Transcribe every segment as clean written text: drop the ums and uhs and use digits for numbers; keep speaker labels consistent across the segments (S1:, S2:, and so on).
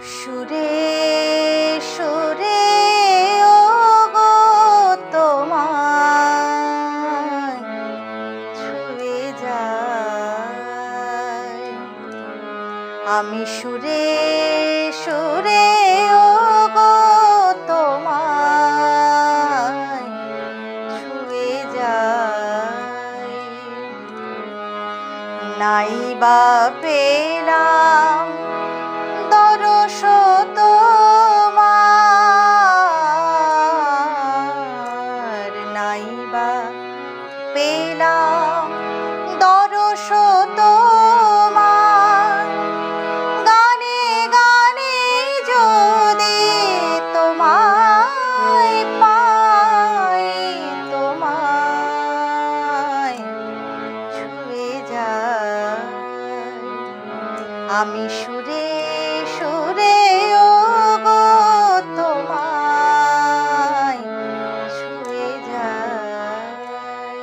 S1: সুরে সুরে ওগো তোমায় ছুঁয়ে যায়। আমি সুরে সুরে ওগো তোমায় ছুঁয়ে যাই। নাই বা পেলাম দরস তোমার, নাই বা পেলাম দরস তোমার। গানে গানে যদি তোমায় পাই, তোমায় ছুঁয়ে যাই। আমি সুরে সুরে ওগো তোমায় ছুঁয়ে যাই।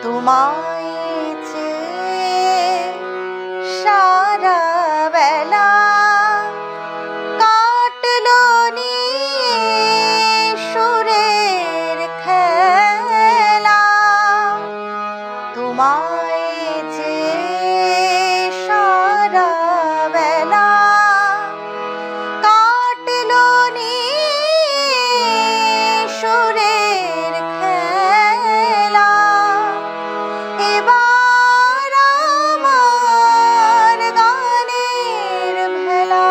S1: তোমায় চেয়ে সারা বেলা কাটলো নিয়ে সুরের খেলা। তোমায় চেয়ে সারা বেলা কাটলো নিয়ে সুরের খেলা। এবার আমার গানের ভেলা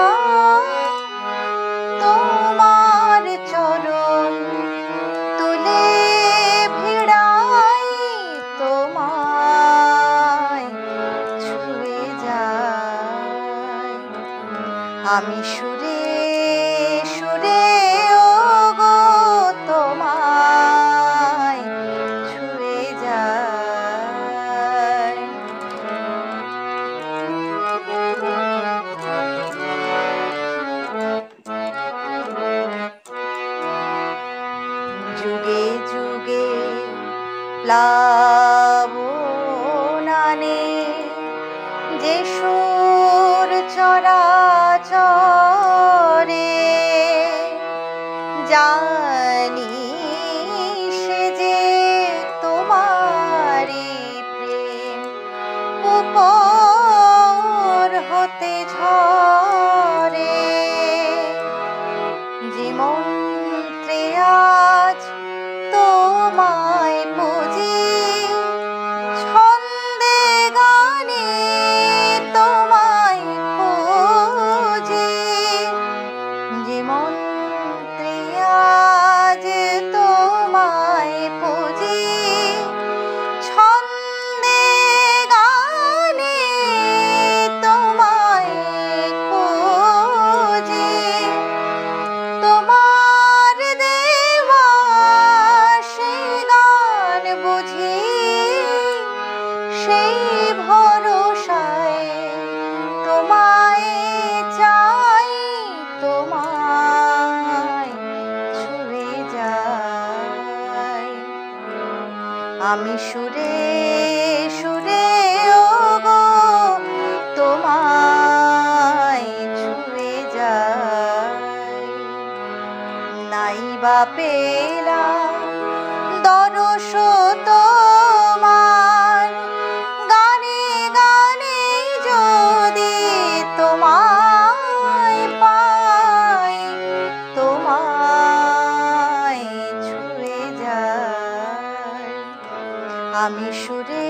S1: তোমার চরণ তুলে ভিড়াই, তোমায় ছুঁয়ে যাই। আমি সুরে সুরে ওগো তোমায় ছুঁয়ে যাই। যুগে যুগে প্লাবনানে যে সুর চরাচরে, জানি সে যে তোমারি প্রেম উপর হতে ঝরে। যে মন্ত্রে আজ তোমায় পুজি, ছন্দে গানে তোমায় পুজি। যে মন্ত্রে আজ তোমায় পুজি, ছন্দে গানে তোমায় পুজি। তোমার দেওয়া সেই গান বুঝি, সেই ভরসায় তোমায় চাই, তোমায় ছুঁয়ে যাই। আমি সুরে সুরে ওগো তোমায় ছুঁয়ে যাই। নাই বা পেলাম দরস তোমার, গানে গানে যদি তোমায় পাই, তোমায় ছুঁয়ে যাই। আমি সুরে